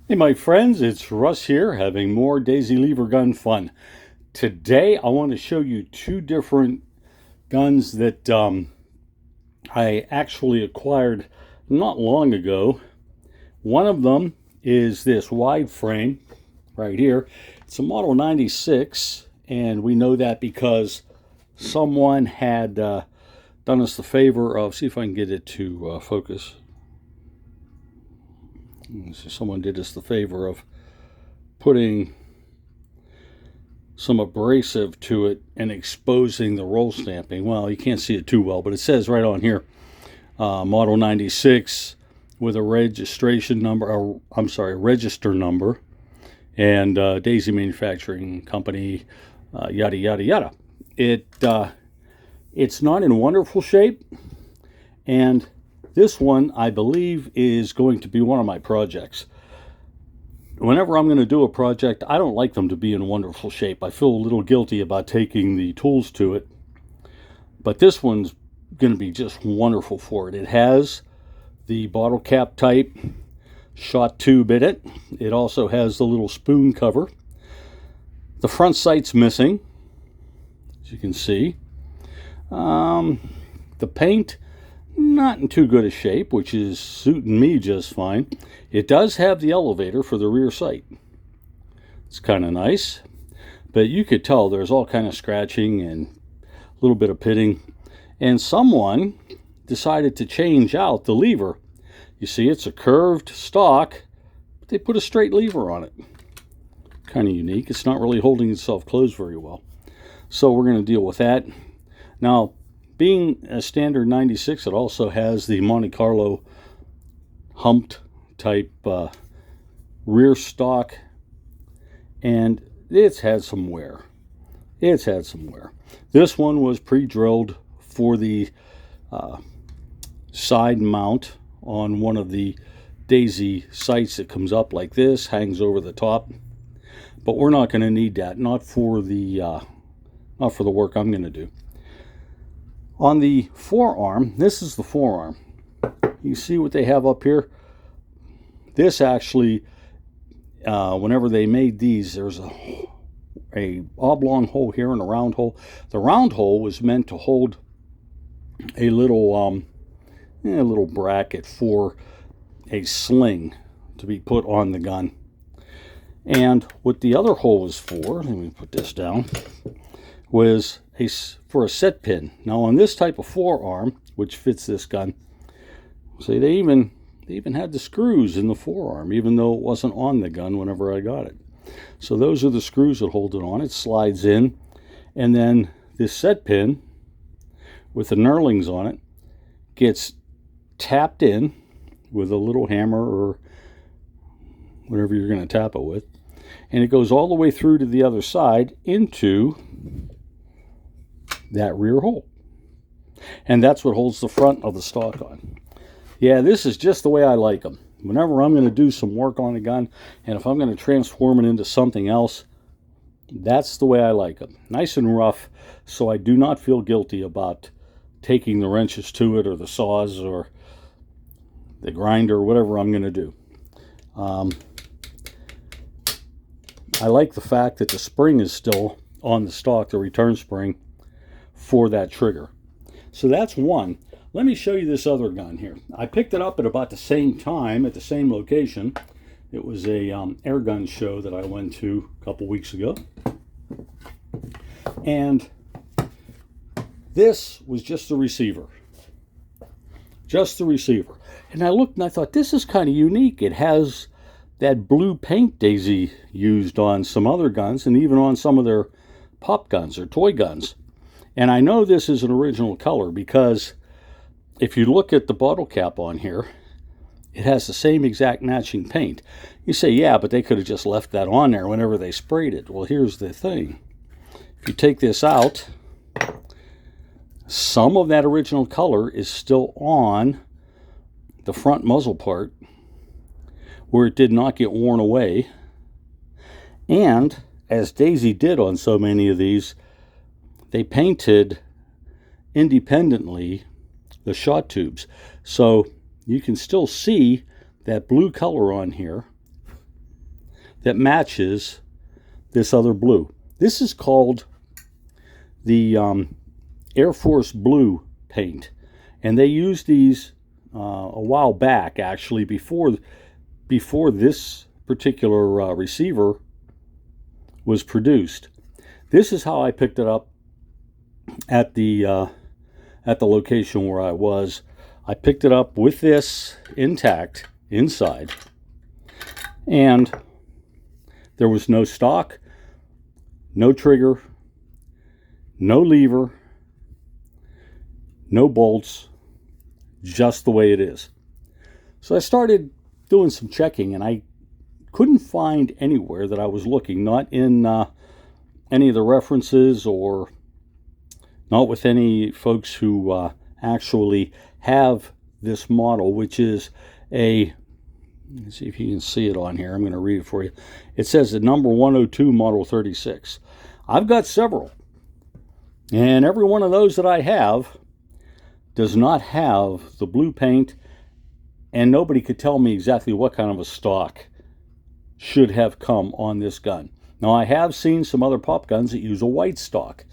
Hey my friends, it's Russ here having more Daisy Lever gun fun. Today I want to show you two different guns that I actually acquired not long ago. One of them is this wide frame right here. It's a Model 96, and we know that because someone had done us the favor of, see if I can get it to focus. So someone did us the favor of putting some abrasive to it and exposing the roll stamping. Well, you can't see it too well, but it says right on here, Model 96 with a registration number, or I'm sorry, register number, and Daisy Manufacturing Company, yada yada yada. It's not in wonderful shape, and this one I believe is going to be one of my projects. Whenever I'm going to do a project, I don't like them to be in wonderful shape. I feel a little guilty about taking the tools to it. But this one's going to be just wonderful for it. It has the bottle cap type shot tube in it. It also has the little spoon cover. The front sight's missing, as you can see. The paint, not in too good a shape, which is suiting me just fine. It does have the elevator for the rear sight. It's kind of nice, but you could tell there's all kind of scratching and a little bit of pitting, and someone decided to change out the lever. You see, it's a curved stock, but they put a straight lever on it. Kind of unique. It's not really holding itself closed very well, so we're going to deal with that. Now, being a standard 96, it also has the Monte Carlo humped type rear stock, and it's had some wear. This one was pre-drilled for the side mount on one of the Daisy sights that comes up like this, hangs over the top. But we're not going to need that, not for the work I'm going to do. On the forearm, this is the forearm. You see what they have up here? This actually, whenever they made these, there's a oblong hole here and a round hole. The round hole was meant to hold a little bracket for a sling to be put on the gun. And what the other hole was for, let me put this down, was for a set pin. Now on this type of forearm, which fits this gun, see, they even had the screws in the forearm, even though it wasn't on the gun whenever I got it. So those are the screws that hold it on. It slides in, and then this set pin with the knurlings on it gets tapped in with a little hammer or whatever you're going to tap it with, and it goes all the way through to the other side into that rear hole. And that's what holds the front of the stock on. Yeah, this is just the way I like them. Whenever I'm going to do some work on a gun, and if I'm going to transform it into something else, that's the way I like them. Nice and rough, so I do not feel guilty about taking the wrenches to it or the saws or the grinder or whatever I'm going to do. I like the fact that the spring is still on the stock, the return spring, for that trigger. So that's one. Let me show you this other gun here. I picked it up at about the same time at the same location. It was a air gun show that I went to a couple weeks ago. And this was just the receiver. Just the receiver. And I looked and I thought, this is kind of unique. It has that blue paint Daisy used on some other guns and even on some of their pop guns or toy guns. And I know this is an original color because if you look at the bottle cap on here, it has the same exact matching paint. You say, yeah, but they could have just left that on there whenever they sprayed it. Well, here's the thing. If you take this out, some of that original color is still on the front muzzle part where it did not get worn away. And as Daisy did on so many of these, they painted independently the shot tubes. So you can still see that blue color on here that matches this other blue. This is called the Air Force Blue paint, and they used these a while back, actually, before this particular receiver was produced. This is how I picked it up at the location where I was. I picked it up with this intact inside, and there was no stock, no trigger, no lever, no bolts, just the way it is. So I started doing some checking, and I couldn't find anywhere that I was looking, not in any of the references or not with any folks who actually have this model, which is a, let's see if you can see it on here. I'm going to read it for you. It says the number 102 Model 36. I've got several, and every one of those that I have does not have the blue paint, and nobody could tell me exactly what kind of a stock should have come on this gun. Now, I have seen some other pop guns that use a white stock.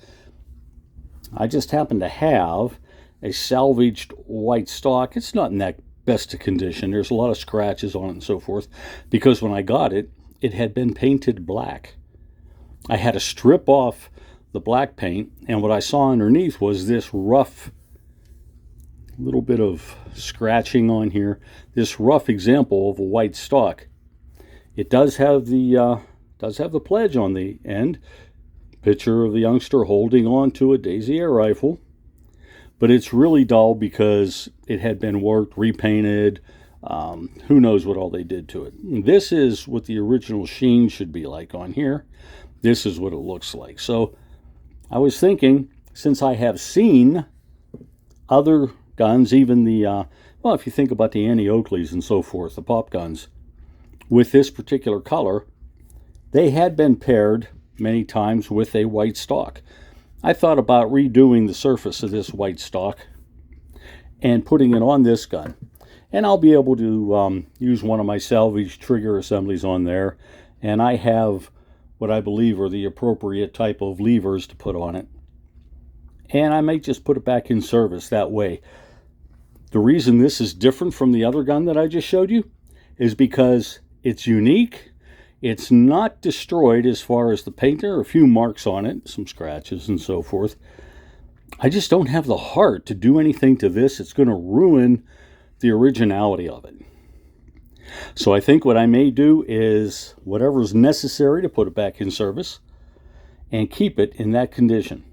I just happen to have a salvaged white stock. It's not in that best of condition. There's a lot of scratches on it and so forth, because when I got it, it had been painted black. I had to strip off the black paint, and what I saw underneath was this rough little bit of scratching on here, this rough example of a white stock. It does have the pledge on the end, picture of the youngster holding on to a Daisy air rifle, but it's really dull because it had been worked, repainted, who knows what all they did to it. This is what the original sheen should be like on here. This is what it looks like. So I was thinking, since I have seen other guns, even the, well, if you think about the Annie Oakleys and so forth, the pop guns, with this particular color, they had been paired many times with a white stock. I thought about redoing the surface of this white stock and putting it on this gun. And I'll be able to use one of my salvage trigger assemblies on there. And I have what I believe are the appropriate type of levers to put on it. And I might just put it back in service that way. The reason this is different from the other gun that I just showed you is because it's unique. It's not destroyed as far as the paint. There are a few marks on it, some scratches and so forth. I just don't have the heart to do anything to this. It's going to ruin the originality of it. So I think what I may do is whatever's necessary to put it back in service and keep it in that condition.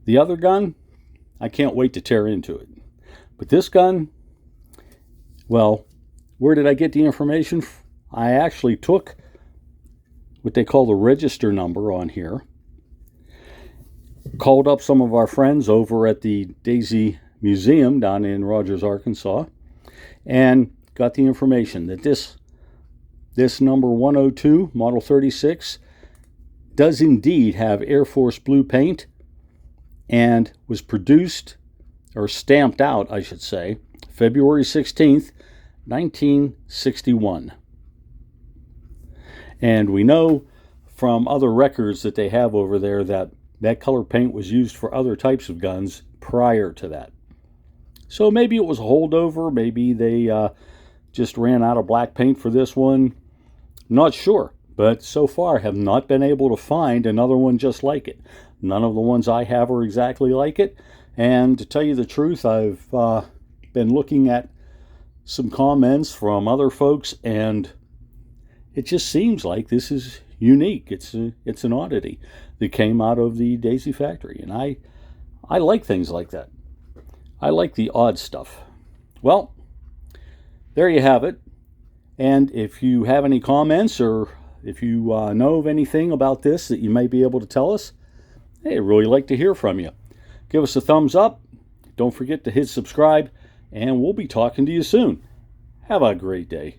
The other gun, I can't wait to tear into it. But this gun, well, where did I get the information? I actually took what they call the register number on here, called up some of our friends over at the Daisy Museum down in Rogers, Arkansas, and got the information that this number 102, Model 36, does indeed have Air Force Blue paint and was produced, or stamped out, I should say, February 16th, 1961. And we know from other records that they have over there that that color paint was used for other types of guns prior to that. So maybe it was a holdover, maybe they just ran out of black paint for this one. Not sure, but so far have not been able to find another one just like it. None of the ones I have are exactly like it. And to tell you the truth, I've been looking at some comments from other folks, and it just seems like this is unique. It's an oddity that came out of the Daisy factory, and I like things like that. I like the odd stuff. Well, there you have it. And if you have any comments, or if you know of anything about this that you may be able to tell us, hey, I'd really like to hear from you. Give us a thumbs up. Don't forget to hit subscribe, and we'll be talking to you soon. Have a great day.